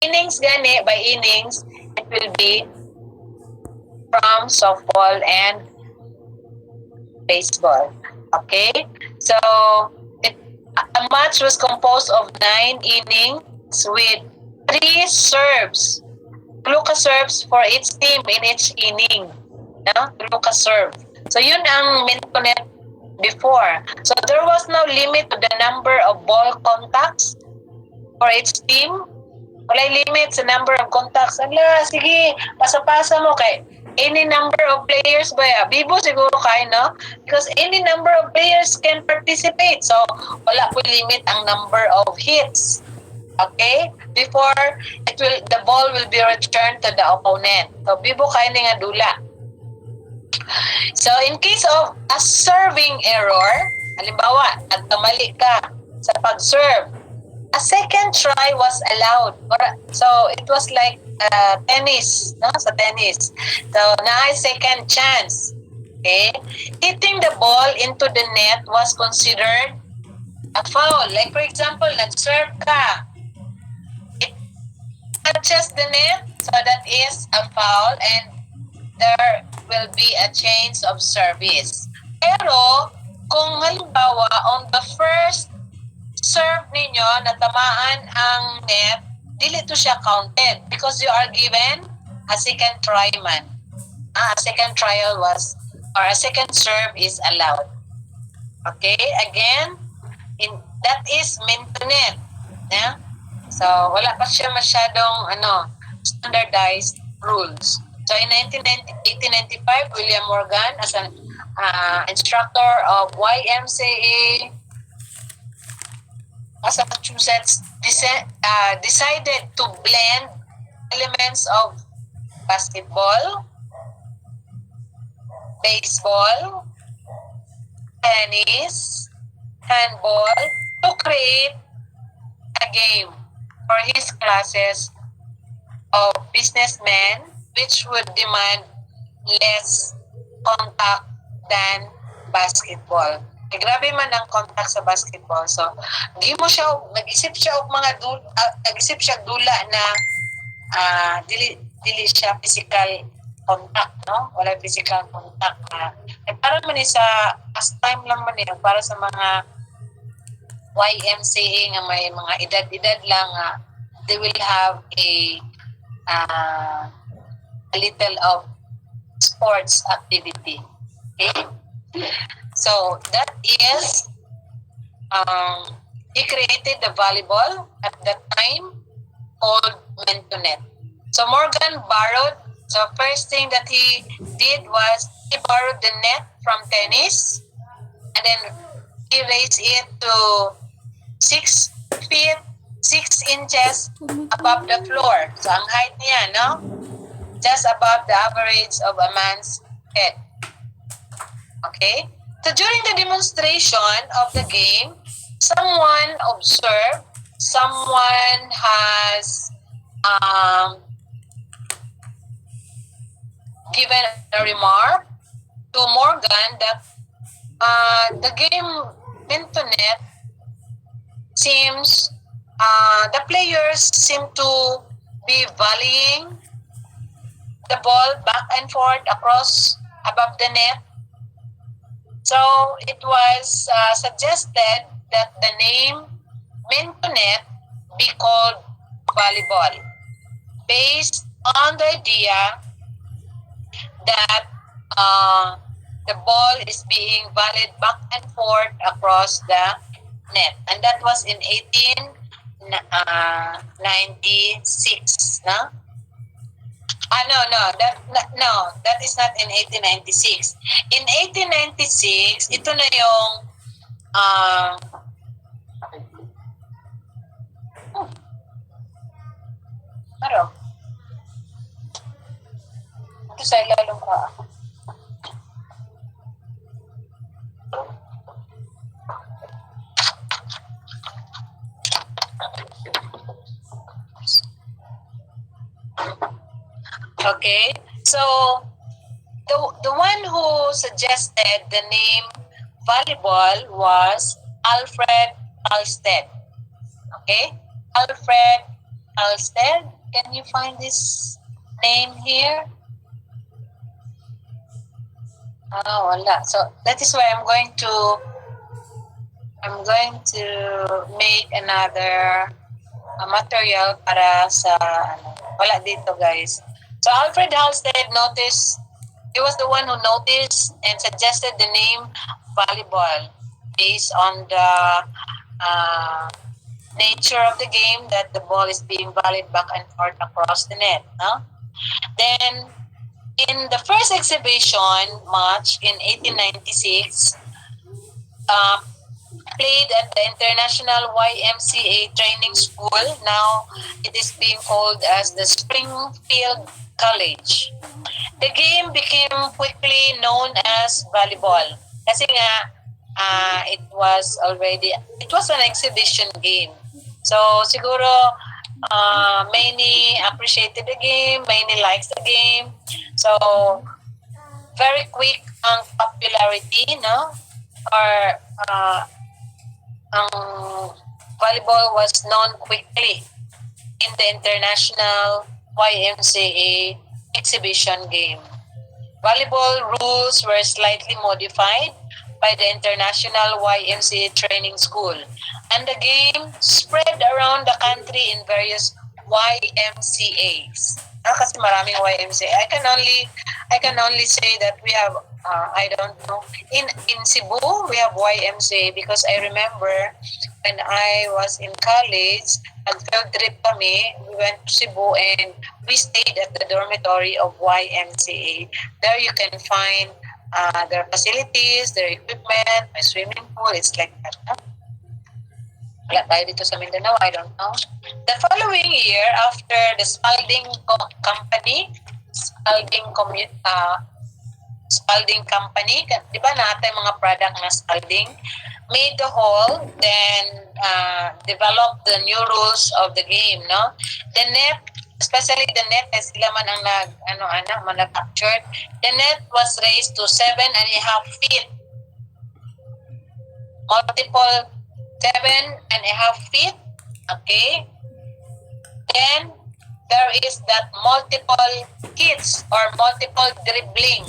innings gani, by innings, it will be from softball and baseball. Okay? So, a match was composed of 9 innings with 3 serves. Luka serves for each team in each inning. No? Luka serve. So, yun ang Mintonet before. So, there was no limit to the number of ball contacts for each team. Walay limit sa number of contacts. Ala, sige, pasa-pasa mo kay any number of players ba? Bibo siguro kay, no? Because any number of players can participate. So, wala po limit ang number of hits. Okay? Before the ball will be returned to the opponent. So, bibo kay ni nga dula. So, in case of a serving error, halimbawa, nagkamali ka sa pag-serve, a second try was allowed. So, it was like tennis, no? Sa tennis. So, na second chance. Okay? Hitting the ball into the net was considered a foul. Like, for example, nag-serve ka. It touches the net, so that is a foul, and there will be a change of service. Pero, kung halimbawa, on the first serve ninyo, natamaan ang net, dili to siya counted because you are given a second try man. A second trial was, or a second serve is allowed. Okay? Again, that is Mintonet. Yeah? So, wala pa siya masyadong standardized rules. So, in 1895, William Morgan, as an instructor of YMCA, Massachusetts, decided to blend elements of basketball, baseball, tennis, handball to create a game for his classes of businessmen, which would demand less contact than basketball. Grabe man ang contact sa basketball. So, nag-isip siya dula na dili siya physical contact, no? Wala physical contact. Para man sa pastime lang man para sa mga YMCA nga may mga edad-edad lang, they will have a little of sports activity. Okay? So, that is, he created the volleyball at that time called Mintonet. So, Morgan borrowed, so first thing that he did was he borrowed the net from tennis, and then he raised it to 6 feet, 6 inches above the floor. So, ang height niya, no? Just above the average of a man's head. Okay? So during the demonstration of the game, someone observed, someone has given a remark to Morgan that the game Mintonet seems, the players seem to be volleying the ball back and forth across above the net. So, it was suggested that the name Mintonet be called volleyball, based on the idea that the ball is being volleyed back and forth across the net. And that was in 1896, no? No, that is not in 1896. In 1896, ito na yung ito sa ilalong ka. Okay, so the one who suggested the name volleyball was Alfred Halstead. Okay, Alfred Halstead. Can you find this name here? Wala. So that is why I'm going to make another material para sa wala dito, guys. So Alfred Halstead noticed, he was the one who noticed and suggested the name volleyball based on the nature of the game, that the ball is being volleyed back and forth across the net. No? Then, in the first exhibition match in 1896, played at the International YMCA Training School. Now, it is being called as the Springfield College. The game became quickly known as volleyball. Kasi nga, it was an exhibition game. So, siguro, many appreciated the game, many likes the game. So, very quick ang popularity, no? Or, ang volleyball was known quickly in the International YMCA exhibition game. Volleyball rules were slightly modified by the International YMCA Training School, and the game spread around the country in various YMCAs. Kasi maraming YMCA. I can only say that we have I don't know. In Cebu, we have YMCA because I remember when I was in college, nag-field trip kami, we went to Cebu and we stayed at the dormitory of YMCA. There you can find their facilities, their equipment, my swimming pool, it's like that. No? Wala tayo dito sa Mindanao, I don't know. The following year, after the Spalding Company, Spalding Company, di ba natin mga product na Spalding, made the whole, then developed the new rules of the game, no? The net, especially the net, sila man ang manufactured, the net was raised to 7.5 feet. Multiple 7.5 feet, okay? Then, there is that multiple hits or multiple dribbling.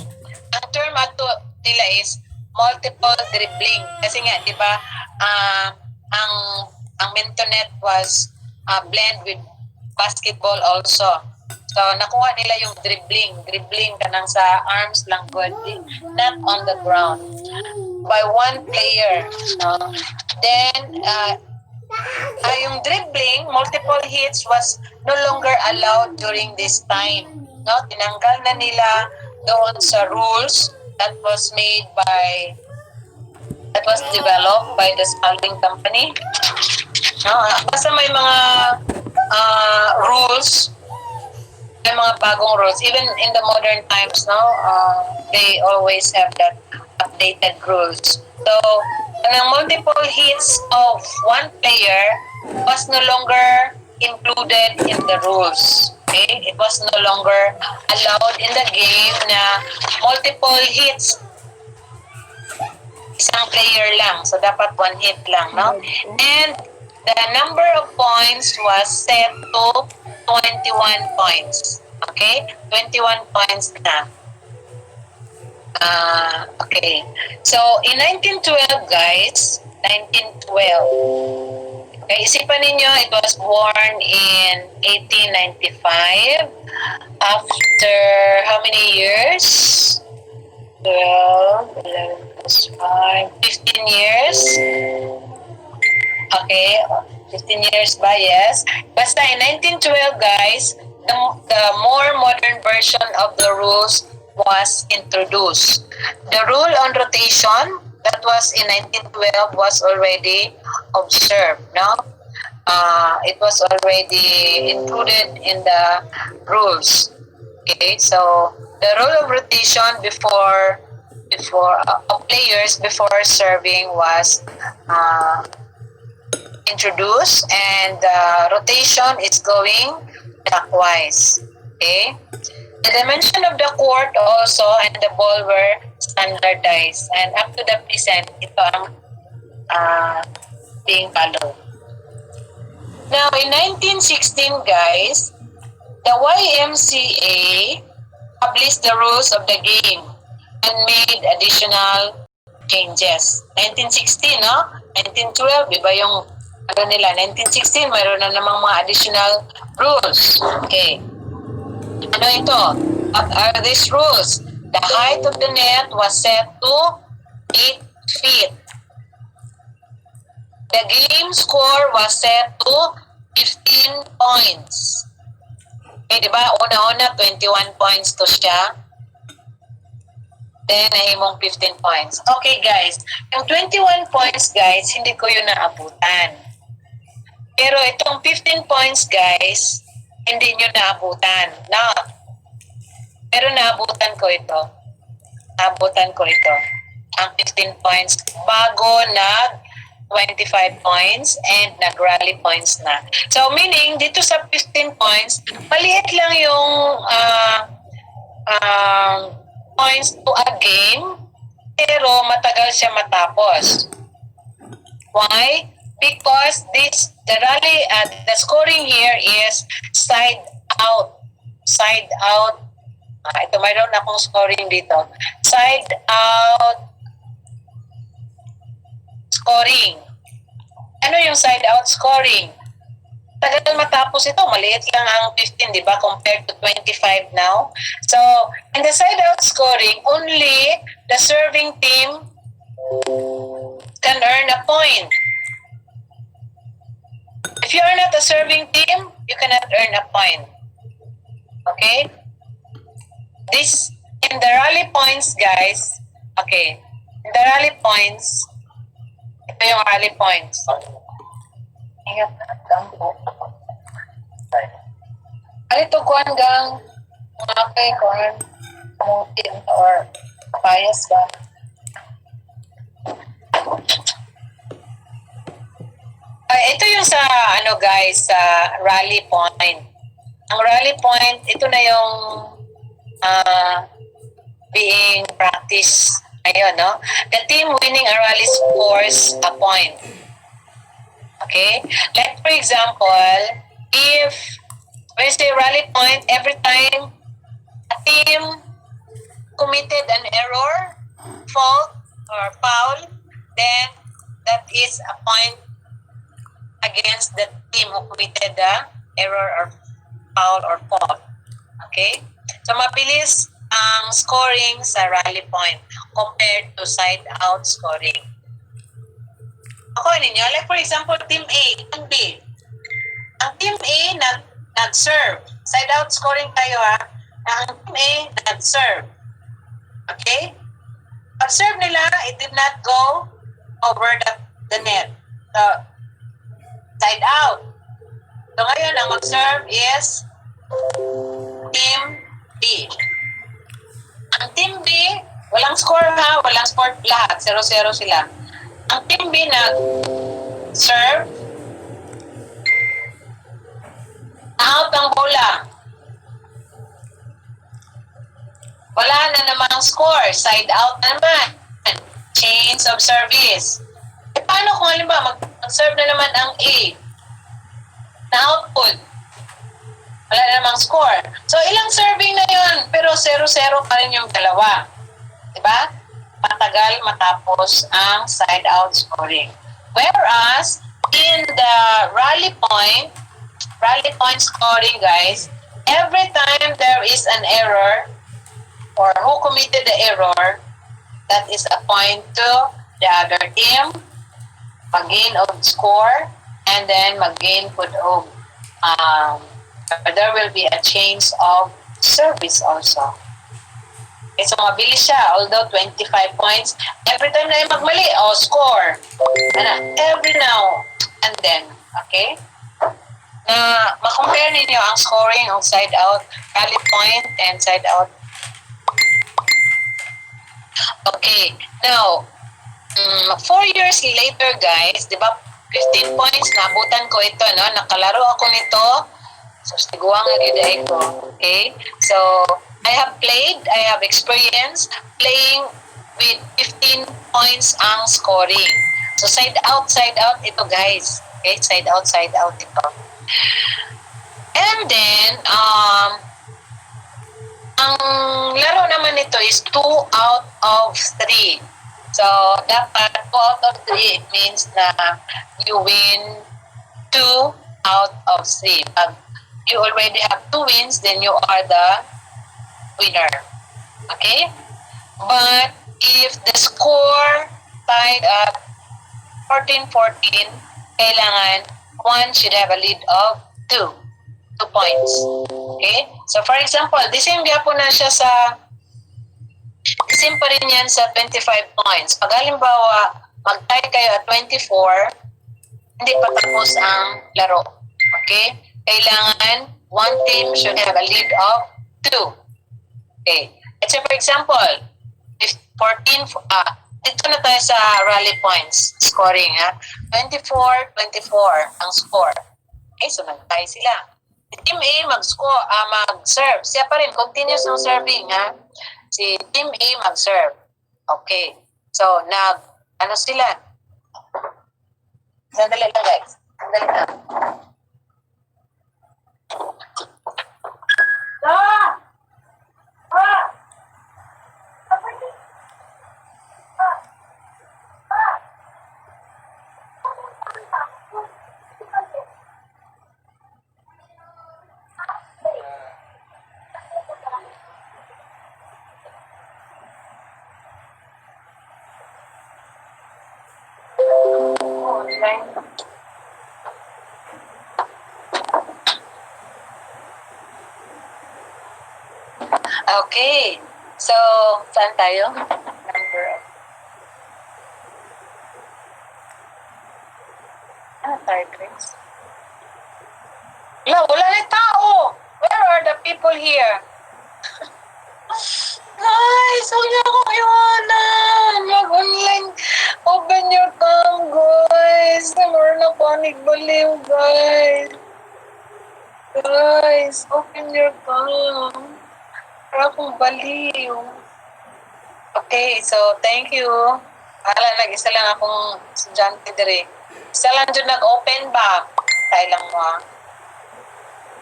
Ang term ato nila is multiple dribbling. Kasi nga, di ba, ang Mintonet was blend with basketball also. So, nakuha nila yung dribbling ka nang sa arms lang good, not on the ground, by one player. No? Then, yung dribbling, multiple hits was no longer allowed during this time. No? Tinanggal na nila doon sa rules that was developed by the Spalding Company. No? Basta may mga rules, may mga bagong rules. Even in the modern times, no, they always have that updated rules. So, ang multiple hits of one player was no longer included in the rules. Okay? It was no longer allowed in the game na multiple hits. Isang player lang. So, dapat one hit lang, no? And the number of points was set to 21 points. Okay? 21 points na. Okay. So, in 1912, guys, 1912. Okay, isipan ninyo, it was born in 1895. After how many years? 12, 11 plus 5, 15 years. Okay, 15 years ba? Yes. Basta in 1912, guys, the more modern version of the rules was introduced. The rule on rotation that was in 1912 was already observed. No, it was already included in the rules. Okay, so the rule of rotation before players before serving was introduced, and rotation is going clockwise. Okay. The dimension of the court also and the ball were standardized, and up to the present, ito ang being followed. Now, in 1916, guys, the YMCA published the rules of the game and made additional changes. 1916, no? 1912, iba yung ano nila. 1916, mayroon na namang mga additional rules. Okay. Ano ito? What are these rules? The height of the net was set to 8 feet. The game score was set to 15 points. Okay, di ba? Una-una, 21 points to siya. Then, nahimong 15 points. Okay, guys. Yung 21 points, guys, hindi ko yun naabutan. Pero itong 15 points, guys, hindi nyo naabutan. Pero naabutan ko ito. Naabutan ko ito. Ang 15 points bago nag 25 points and nag-rally points na. So, meaning, dito sa 15 points, maliit lang yung points to a game, pero matagal siya matapos. Why? Because the rally, the scoring here is side out. Side out. Ito, mayroon akong scoring dito. Side out scoring. Ano yung side out scoring? Tagal matapos ito. Maliit lang ang 15, di ba? Compared to 25 now. So, in the side out scoring, only the serving team can earn a point. If you are not a serving team, you cannot earn a point. Okay? This, in the rally points, guys, okay, in the rally points, ito yung rally points. Alito ko hanggang okay, kuhan, kamutin or bias ba? Ito yung sa, ano guys, sa rally point. Ang rally point, ito na yung being practiced ngayon, no? The team winning a rally scores a point. Okay? Like for example, if we say rally point, every time a team committed an error, fault, or foul, then that is a point against the team who committed the error or foul or fault. Okay? So, mabilis ang scoring sa rally point compared to side-out scoring. Ako ninyo, like for example, Team A, Team B. Ang Team A nag-serve. Side-out scoring tayo ha. Ang Team A nag-serve. Okay? Pag-serve nila, it did not go over the net. So, side-out. So, ngayon, ang mag-serve is Team B. Ang Team B, walang score ha, walang score lahat, 0-0 sila. Ang Team B nag-serve, out ang bola. Wala na namang score, side out na naman. Change of service. E paano kung halimbawa mag-serve na naman ang A na output? Wala na namang score. So, ilang serving na yun, pero 0-0 pa rin yung dalawa. Diba? Matagal matapos ang side-out scoring. Whereas, in the rally point scoring, guys, every time there is an error or who committed the error, that is a point to the other team, mag-gain of score, and then mag-gain po of there will be a change of service also. Okay, so mabilis siya. Although 25 points, every time na yung magmali, score. Every now and then. Okay? Na makompare ninyo ang scoring ng side-out, rally point, and side-out. Okay. Now, 4 years later, guys, di ba, 15 points, nabutan ko ito, no? Nakalaro ako nito. So, stiguang nag-iday ko. Okay? So, I have experience playing with 15 points ang scoring. So, side out, ito guys. Okay, side out ito. And then, ang laro naman ito is 2 out of 3. So, dapat 2 out of 3, it means na you win 2 out of 3. Pag you already have 2 wins, then you are the winner. Okay? But if the score tied at 14-14, kailangan one should have a lead of 2 points. Okay? So for example, the same gapon na siya sa same pa rin yan sa 25 points. Pag halimbawa, mag-tie kayo at 24, hindi pa tapos ang laro. Okay? Kailangan one team should have a lead of 2. Okay. Let's say for example, if 14, dito na tayo sa rally points scoring, ha? 24-24 ang score. Okay, so nag-tie sila. Si Team A mag-serve. Siya pa rin, continuous ng serving, ha? Si Team A mag-serve. Okay. So, ano sila? Sandali lang, guys. Sandali lang. Okay. So, saan tayo? Number of... Ano tayo, Chris? Wala na tao! Where are the people here? Guys, huwag niyo akong iwanan! Mag-online. Open your cam, guys! Meron na panig baliw, guys! Guys, open your cam. Para akong baliw. Okay, so thank you. Nag-isa lang akong estudyante dire. Isa lang dyan nag-open ba? Tayo lang mo,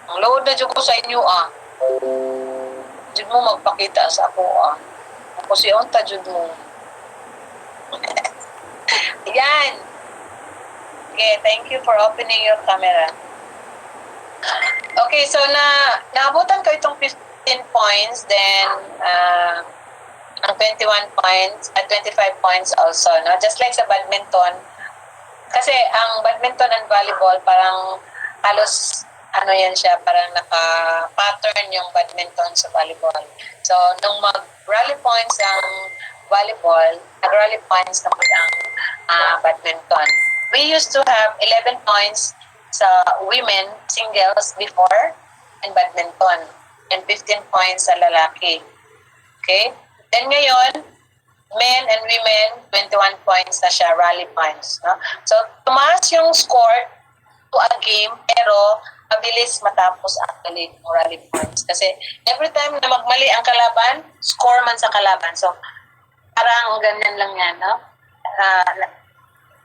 Ang load na dyan ko sa inyo, Dyan mo magpakita sa ako, Ako si Onta, dyan mo. Yan. Okay, thank you for opening your camera. Okay, so naabutan ko itong 15 points, then ang 21 points at 25 points also, no? Just like sa badminton. Kasi ang badminton and volleyball parang halos yan siya, parang naka-pattern yung badminton sa volleyball. So, nung mag-rally points ang volleyball, nag-rally points na po ang badminton. We used to have 11 points sa women singles before in badminton and 15 points sa lalaki. Okay? Then ngayon, men and women, 21 points na siya, rally points. No? So, tumaas yung score to a game, pero mabilis matapos actually yung rally points. Kasi every time na magmali ang kalaban, score man sa kalaban. So, parang ganyan lang yan, no?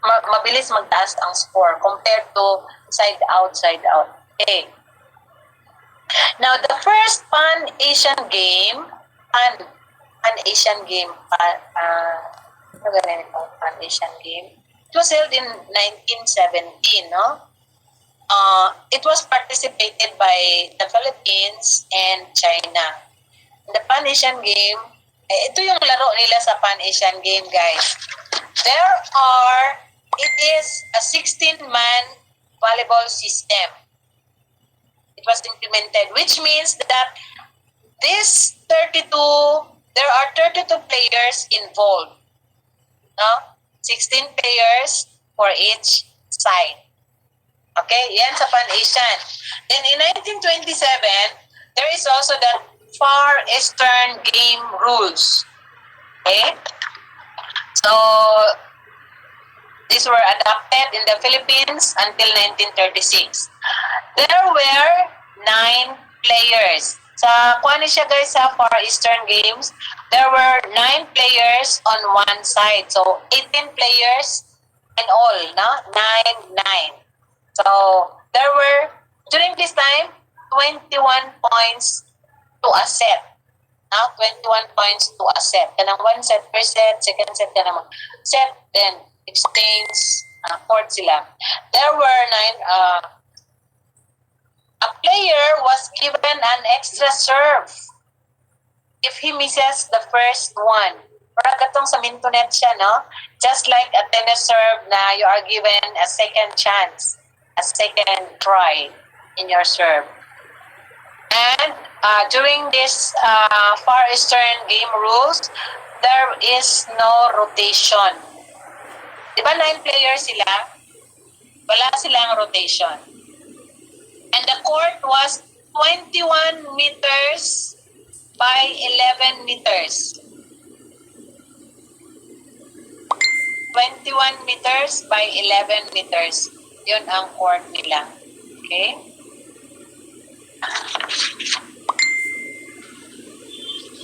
Mabilis magtaas ang score compared to side out. Okay. Now, the first Pan-Asian game, Pan-Asian game, Pan-Asian game, it was held in 1917, no? It was participated by the Philippines and China. In the Pan-Asian game, ito yung laro nila sa Pan-Asian game, guys. It is a 16-man volleyball system. It was implemented, which means that there are 32 players involved. No? 16 players for each side. Okay, yan sa Pan-Asian. Then in 1927, there is also the Far Eastern Game Rules. Okay? So, these were adopted in the Philippines until 1936. There were 9 players. Sa kuha siya guys sa Far Eastern Games, there were 9 players on one side. So, 18 players in all, no? 9. So, there were, during this time, 21 points to a set. 21 points to a set. Kanang one set per set, second set ka naman. Set, then exchange, court sila. There were 9, a player was given an extra serve if he misses the first one. Para katong sa mintonet siya, no? Just like a tennis serve na you are given a second chance, a second try in your serve. And during this Far Eastern game rules, there is no rotation. Diba 9 players sila? Wala silang rotation. And the court was 21 meters by 11 meters. 21 meters by 11 meters. Yun ang court nila. Okay?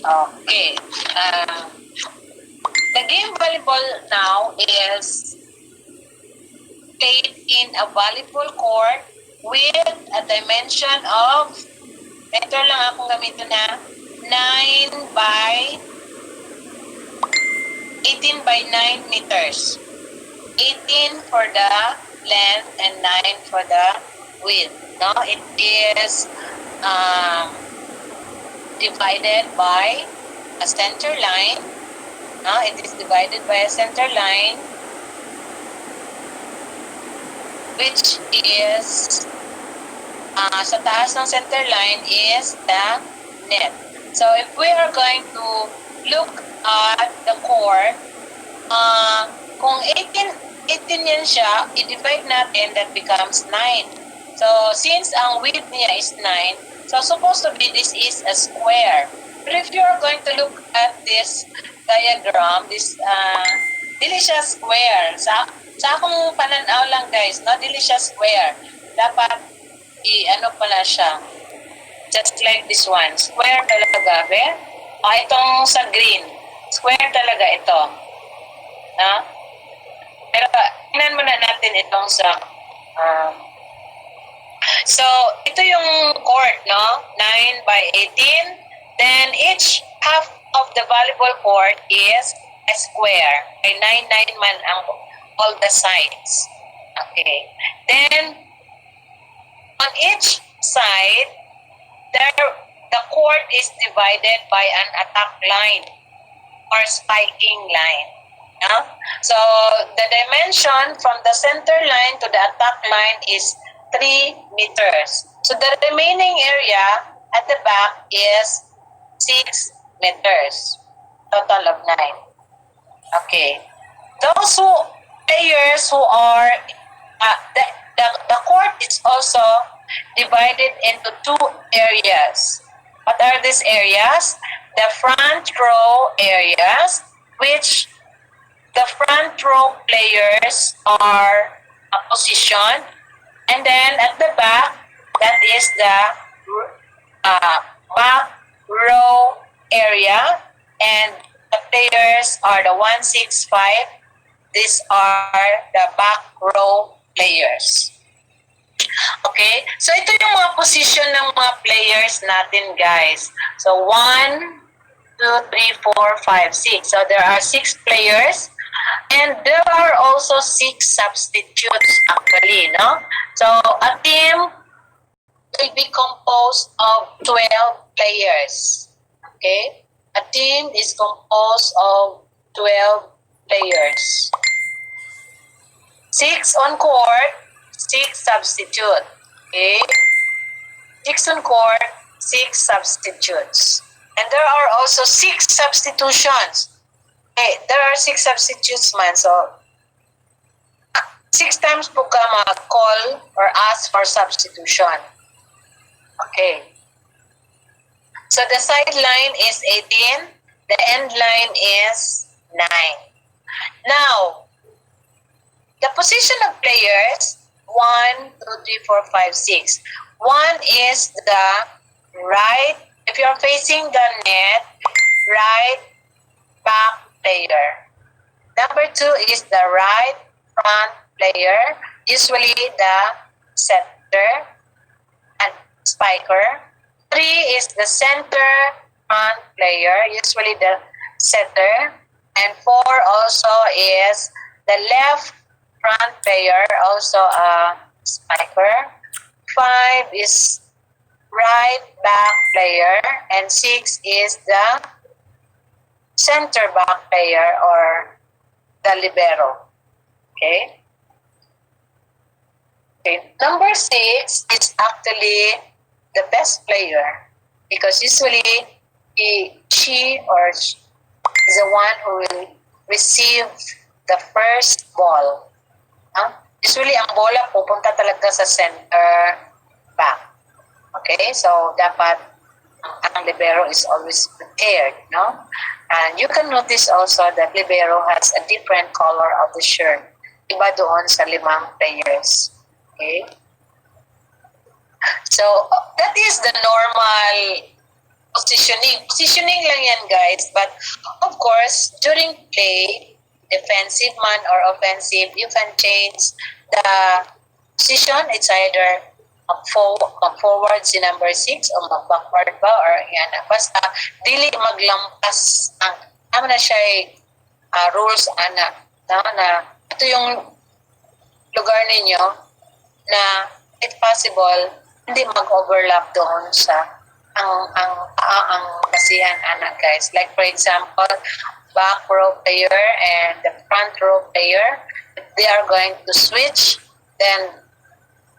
Okay. The game volleyball now is played in a volleyball court with a dimension of, ito lang akong gamitin na, 9 by 18 by 9 meters. 18 for the length and 9 for the width. No, it is divided by a center line. No, it is divided by a center line, which is sa taas ng center line is the net. So if we are going to look at the court, kung 18 yan siya, i-divide natin, that becomes 9. So since ang width niya is 9, so supposed to be this is a square. But if you are going to look at this diagram, this dili siya square. Sa akong pananaw lang guys, no, dili siya square. Dapat ano pala siya. Just like this one. Square talaga, be? Itong sa green. Square talaga ito. No? Pero tingnan muna natin itong sa so ito yung court, no? 9 by 18. Then each half of the volleyball court is a square. May 9 man ang all the sides. Okay. Then on each side, the court is divided by an attack line or spiking line. No? So the dimension from the center line to the attack line is 3 meters. So the remaining area at the back is 6 meters. Total of 9. Okay. Those players who are the court is also divided into 2 areas. What are these areas? The front row areas, which the front row players are positioned, and then at the back, that is the back row area, and the players are the 165. These are the back row players. Okay? So, ito yung mga position ng mga players natin, guys. So, 1, 2, 3, 4, 5, 6. So, there are 6 players. And there are also 6 substitutes, actually, no? So, a team will be composed of 12 players. Okay? A team is composed of 12 players. 6 on court, 6 substitute. Okay? 6 on court, 6 substitutes. And there are also 6 substitutions. Okay, there are 6 substitutes man. So, 6 times po ka call or ask for substitution. Okay. So, the sideline is 18. The end line is 9. Now, the position of players, 1, 2, 3, 4, 5, 6. 1 is the right, if you're facing the net, right back player. Number 2 is the right front player, usually the setter, and spiker. 3 is the center front player, usually the setter. And 4 also is the left front player, also a spiker. 5 is right back player. And 6 is the center back player or the libero. Okay? Okay. Number 6 is actually the best player because usually she is the one who will receive the first ball. Usually, ang bola pupunta talaga sa center back. Okay? So, dapat ang libero is always prepared, no? And you can notice also that libero has a different color of the shirt. Iba doon sa 5 players. Okay? So, that is the normal positioning. Positioning lang yan, guys. But, of course, during play, defensive man or offensive, you can change the position. It's either mag-forward si number 6 o mag-backward ba or yan. Basta, dili maglampas ang ano na siya rules na ito yung lugar ninyo na if possible, hindi mag-overlap doon sa ang kasihan anak, guys. Like for example, back row player and the front row player, if they are going to switch, then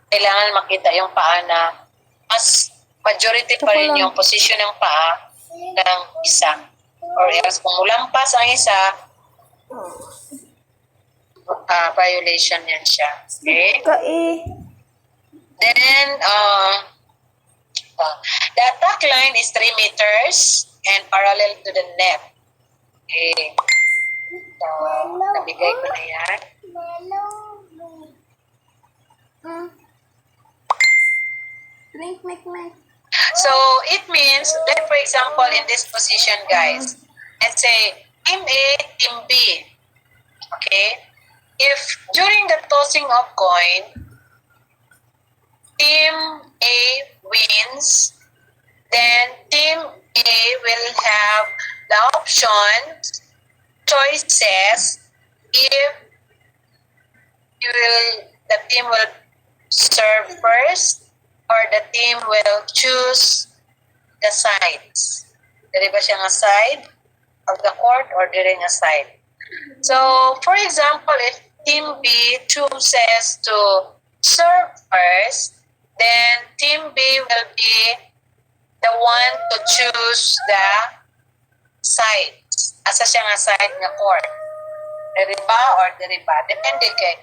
kailangan makita yung paa na mas majority pa rin yung position ng paa ng isa. Or else kung mulampas ang isa, violation yan siya. Okay? Then, the attack line is 3 meters and parallel to the net. Okay. So, nabigay ko na yan. So, it means, like for example, in this position, guys, let's say, Team A, Team B. Okay? If during the tossing of coin, Team A wins, then Team A will have the options, choices, if the team will serve first or the team will choose the sides. Dili ba siya nga side of the court or dili nga side? So, for example, if Team B chooses to serve first, then Team B will be the one to choose the sides. Asa siya nga side nga court. Diriba or diriba. Depende kay.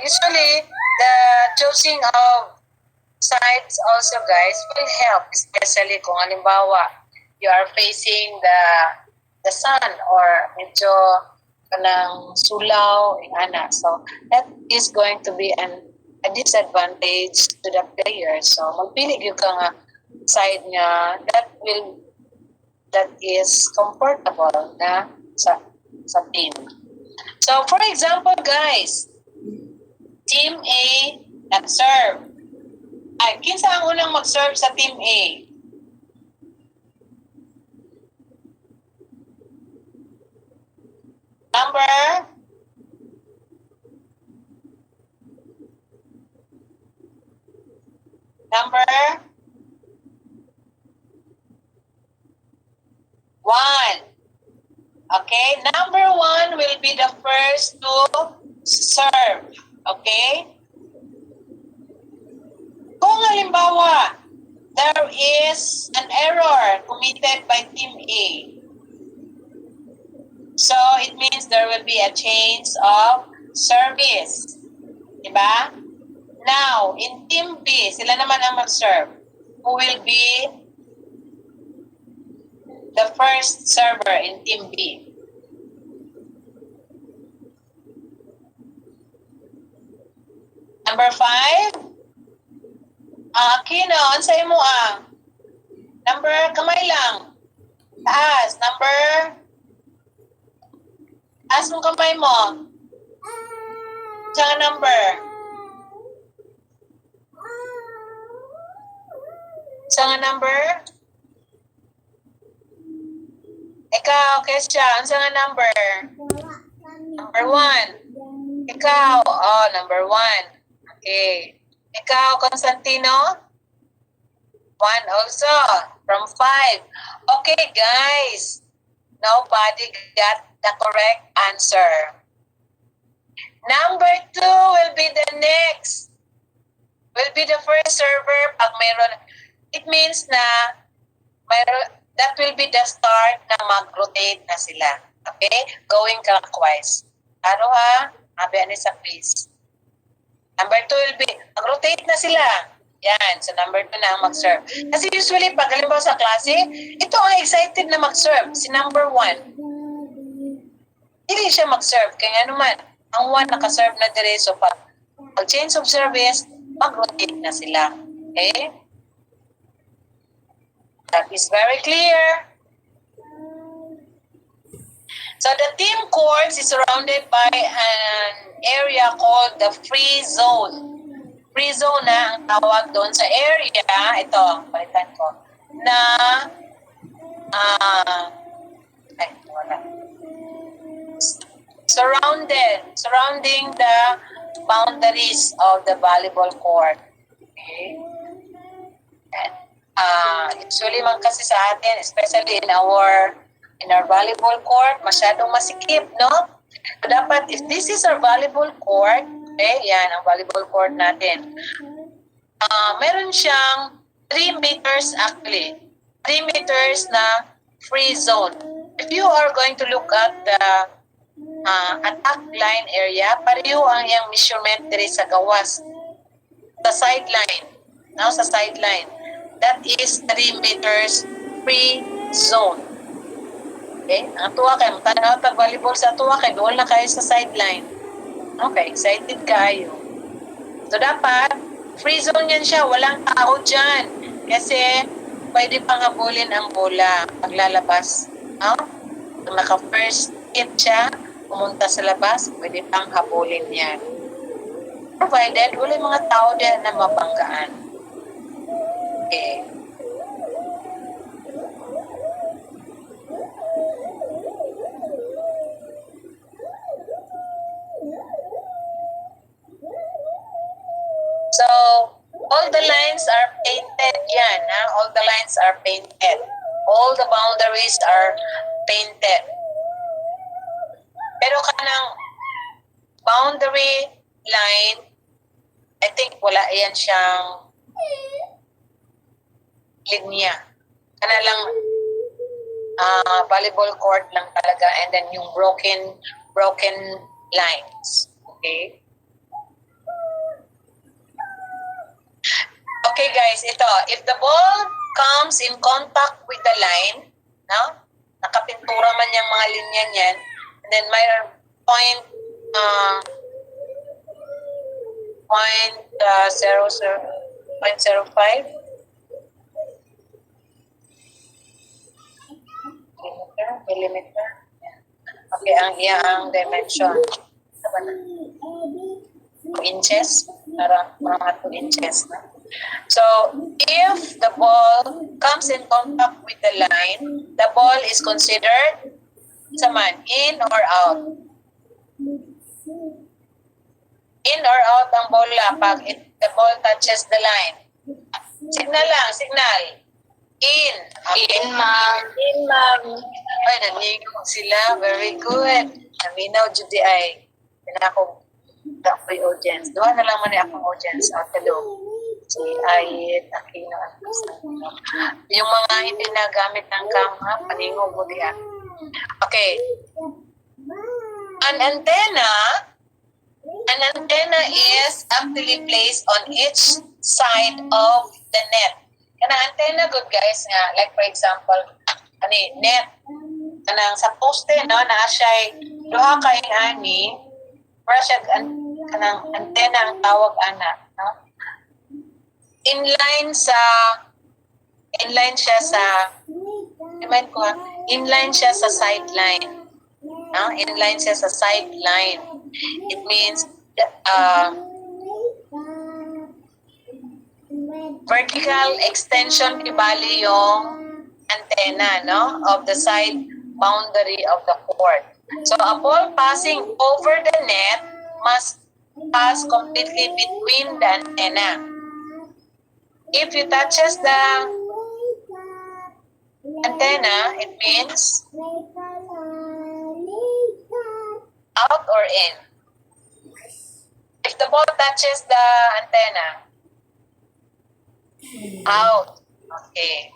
Usually, the choosing of sides also, guys, will help. Especially kung halimbawa, you are facing the sun or medyo kanang sulaw, ingana. So, that is going to be a disadvantage to the player. So, magpili yung ka nga side nga that is comfortable na sa team. So, for example, guys, Team A nag-serve. Kinsa ang unang mag-serve sa Team A? Number 1. Okay, number 1 will be the first to serve. Okay? Kung halimbawa, there is an error committed by Team A, so it means there will be a change of service. Diba? Now, in Team B, sila naman ang mag-serve. Who will be the first server in Team B? Number 5? Kino, ansay mo number, kamay lang. Taas, number. Taas mo kamay mo. Tsaka number. Sa nga number? Ikaw, Kesha, ang sa nga number? Number 1. Ikaw, oh, number 1. Okay. Ikaw, Constantino? 1 also. From 5. Okay, guys. Nobody got the correct answer. Number 2 will be the next. Will be the first server pag mayroon. It means na mayroon, that will be the start na mag-rotate na sila. Okay? Going clockwise. Ano ha? Sabi ani sa quiz. Number 2 will be, mag-rotate na sila. Yan. So number 2 na ang mag-serve. Kasi usually, pag halimbawa sa klase, ito ang excited na mag-serve. Si number 1. Hindi siya mag-serve. Kaya naman, ang 1 naka-serve na dire. So pag change of service, mag-rotate na sila. Okay? That is very clear. So the team courts is surrounded by an area called the free zone. Free zone na ang tawag doon sa area. Ito, palitan ko. Na, wala. Surrounding the boundaries of the volleyball court. Okay? And, usually man kasi sa atin, especially in our volleyball court, masyadong masikip, no? So dapat, if this is our volleyball court, okay, yan ang volleyball court natin. Meron siyang 3 meters actually. 3 meters na free zone. If you are going to look at the attack line area, pareho ang iyang measurement diri sa gawas. Sa sideline. No, sa sideline. That is 3 meters free zone. Okay? Ang tuwa kayo, tanaw tag-volleyball sa tuwa kayo, doon na kayo sa sideline. Okay, excited kayo. So dapat, free zone yan siya, walang tao dyan. Kasi, pwede pang habulin ang bola paglalabas. No? Kung naka-first hit siya, pumunta sa labas, pwede pang habulin yan. Provided, wala yung mga tao dyan na mabanggaan. Okay. So, all the lines are painted yan. Ha? All the lines are painted. All the boundaries are painted. Pero kanang boundary line, I think wala yan siyang linya. Kana lang volleyball court lang talaga, and then yung broken lines. Okay? Okay guys, ito. If the ball comes in contact with the line, no? Nakapintura man yung mga linya niyan, and then may point 0.05 millimeter. Okay, ang iyang dimension. 2 inches. Para mga 2 inches. Na? So, if the ball comes in contact with the line, the ball is considered in or out. In or out ang bola pag the ball touches the line. Signal lang, signal. In. Okay. In, ma'am. In, ma'am. Ay, nanigo sila. Very good. Naminaw, Judy ay. Pinako, ako'y audience. Doon na lang man akong audience. Hello. Si Ayet, Aquino, yung mga hindi nagamit ng kama, paningo mo diyan. Okay. An antenna is actually placed on each side of the net. Kana antenna, good guys, nga, like for example, net. Kanang sa poste, no, na siya duha ka ani, para siya kanang antenna ang tawag ana, no? Inline siya sa sideline. No? Inline siya sa sideline. It means vertical extension di bali yung antenna, no, of the side boundary of the cord. So a ball passing over the net must pass completely between the antenna. If it touches the antenna, it means out or in. If the ball touches the antenna, out. Okay.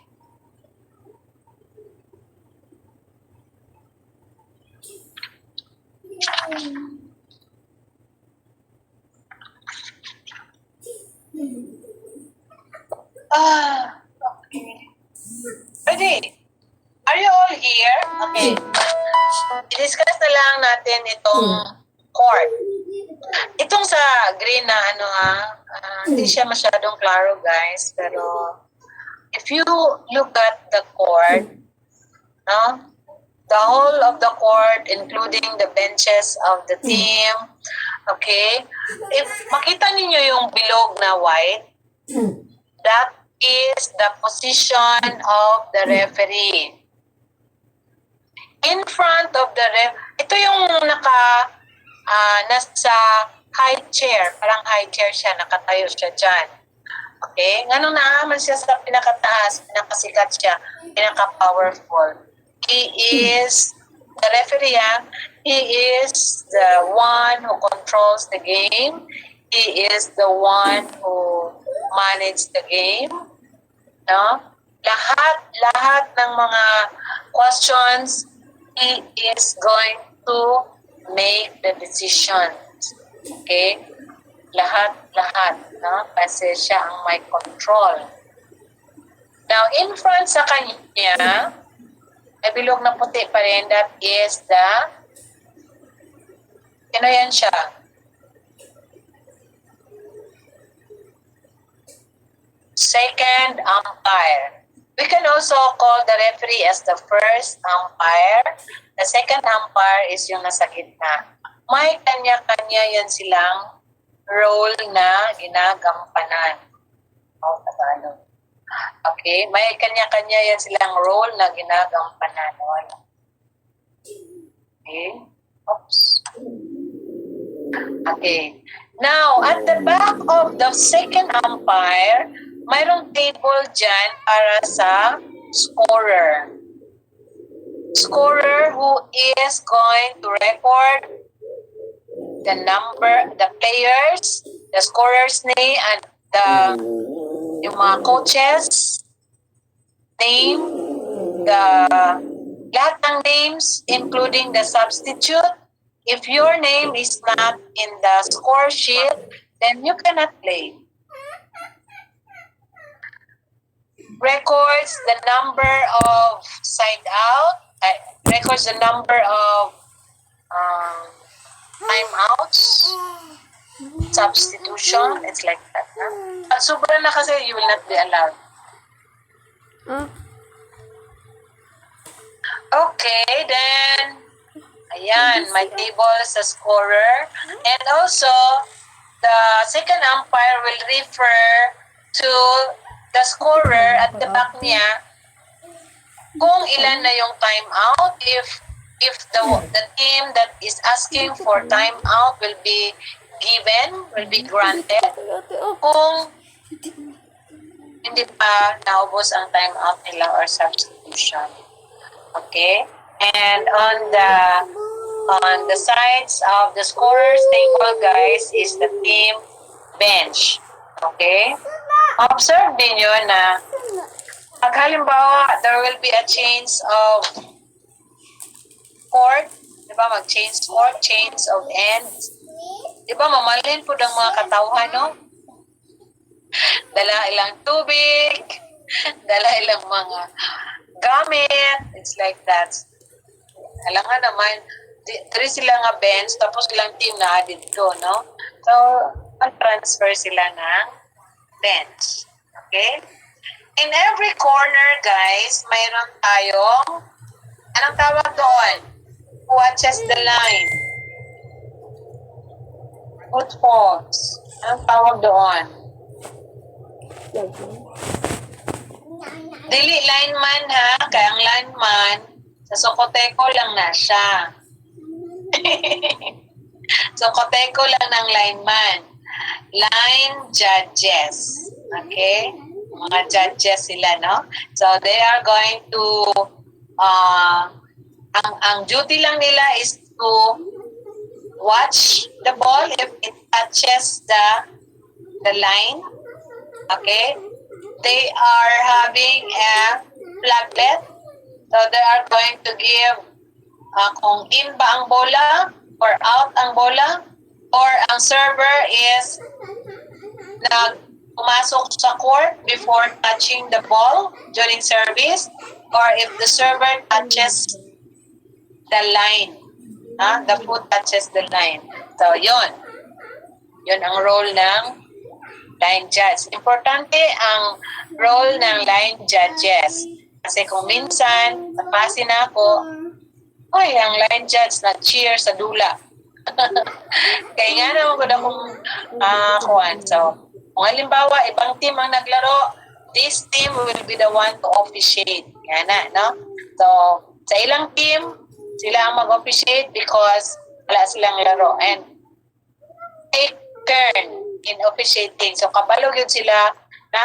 Okay. Ready? Are you all here? Okay. I-discuss na lang natin itong cord. Itong sa green na ano hindi siya masyadong klaro guys, pero if you look at the cord, no? The whole of the cord, including the benches of the team, okay? If makita ninyo yung bilog na white, that is the position of the referee. In front of the ito yung nasa high chair, parang high chair siya, nakatayo siya dyan. Okay? Ganun naaman siya sa pinakataas, pinakasikat siya, pinaka-powerful. He is the referee, he is the one who controls the game. He is the one who manages the game. No? Lahat ng mga questions, he is going to make the decisions. Okay? Lahat, no? Kasi siya ang may control. Now, in front sa kanya, ay bilog na puti pa rin, that is the, ano yan siya? Second umpire. We can also call the referee as the first umpire. The second umpire is yung nasa gitna. May kanya-kanya yan silang role na ginagampanan. Tagalog. Okay, may kanya-kanya yan silang role na ginagampanan. Okay. Oops. Okay. Now, at the back of the second umpire, mayroong table dyan para sa scorer. Scorer who is going to record the number, the players, the scorer's name, and yung mga coaches name, lahat ng names, including the substitute. If your name is not in the score sheet, then you cannot play. Records the number of side out, records the number of timeouts, substitution, it's like that. Pag sobra na kasi, you will not be allowed. Okay, then, ayan, may table sa scorer. And also, the second umpire will refer to the scorer at the back niya kung ilan na yung timeout. If the team that is asking for timeout will be given, will be granted. Kung hindi pa naubos ang timeout nila or substitution. Okay? And on the sides of the scorers table, guys, is the team bench. Okay? Observe din yun na pag halimbawa, there will be a change of court, di ba? Mag-change court, change of ends. Di ba, mamalin po ng mga katawhan, no? Dala ilang tubig, dala ilang mga gamit, it's like that. Alam nga naman, three sila nga bench, tapos ilang team na dito, no? So, mag-transfer sila ng bench. Okay? In every corner, guys, mayroon tayong, anong tawag doon? Who watches the line? Footballs. Anong tawag doon? Dili lineman ha, kaya ang lineman sa Socoteko lang na siya. Socoteko lang ng lineman. Line judges. Okay? Mga judges sila, no? So they are going to ang duty lang nila is to watch the ball if it touches the line. Okay? They are having a flaglet. So they are going to give kung in ba ang bola or out ang bola or ang server is pumasok sa court before touching the ball during service, or if the server touches the line, the foot touches the line. So yun ang role ng line judge. Importante ang role ng line judges. Kasi kung minsan, napasin ako, ang line judge na cheer sa dula. Kaya nga naman ko na kuhan. So, kung halimbawa, ibang team ang naglaro, this team will be the one to officiate. Yan na, no? So, sa ilang team, sila ang mag-officiate because wala silang laro. And take turn in officiating. So, kabalo yun sila na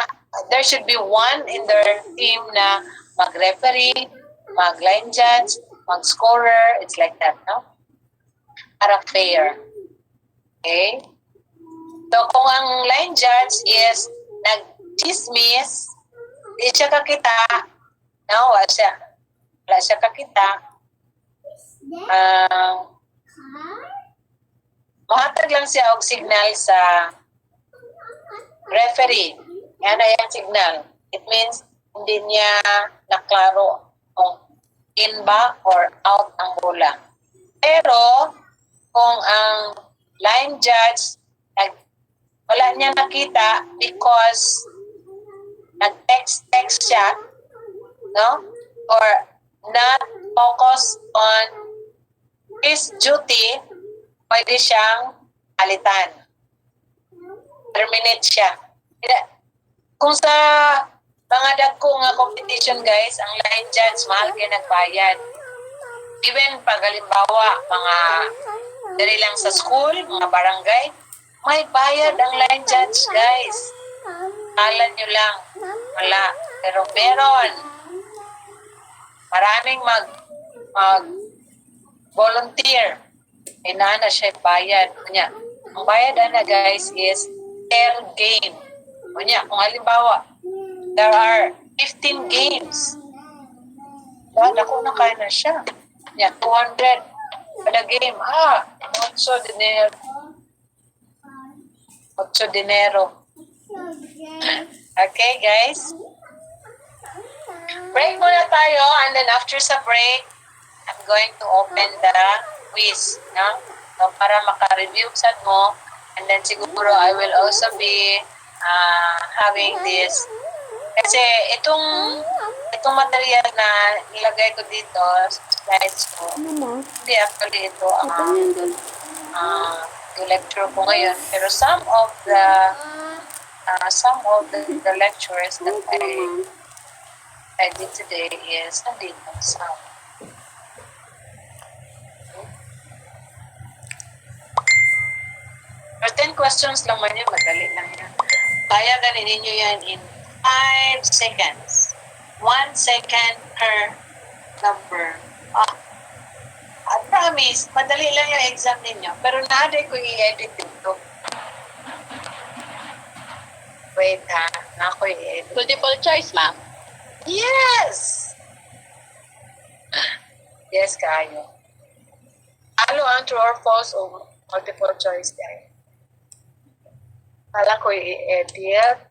there should be one in their team na mag-referee, mag-line judge, mag-scorer. It's like that, no? Para fair. Okay? So, kung ang line judge is nag-dismiss, di siya kakita, no? Wala siya kakita, mahatag lang siya og signal sa referee. Yan na yung signal. It means hindi niya naklaro kung in ba or out ang bola. Pero, kung ang line judge wala niya nakita because nag-text siya, no? Or not focus on his duty, pwede siyang palitan. Terminate siya. Kung sa mga dagko nga competition, guys, ang line judge, mahal kayo nagbayad. Even pag halimbawa, mga dali lang sa school, mga barangay, may bayad ang line judge, guys. Kala nyo lang. Wala. Pero meron. Maraming volunteer. Inana siya bayad. Kunya, ang bayad na, guys, is per game. Kunya, kung halimbawa, there are 15 games. Ako na kaya na siya. Kunya, 200 kada game. 8 dinero. Okay, guys? Break muna tayo, and then after sa break, I'm going to open the quiz. No? So, para maka-review sa mo, and then siguro I will also be having this. Kasi itong material na nilagay ko dito, slides ko, hindi actually ito yung lecture ko ngayon. Pero some of the lectures that I did today is nandito some. Pero 10 questions lang man yun, madali lang yan. Kaya ganin ninyo yan in 5 seconds. 1 second per number. I promise, madali lang yung exam ninyo. Pero naday ko i-edit dito. Wait ha, ako i-edit. Multiple choice, ma'am. Yes! Yes, kayo. Ano ang true or false o multiple choice, guys? Kala ko i-edit.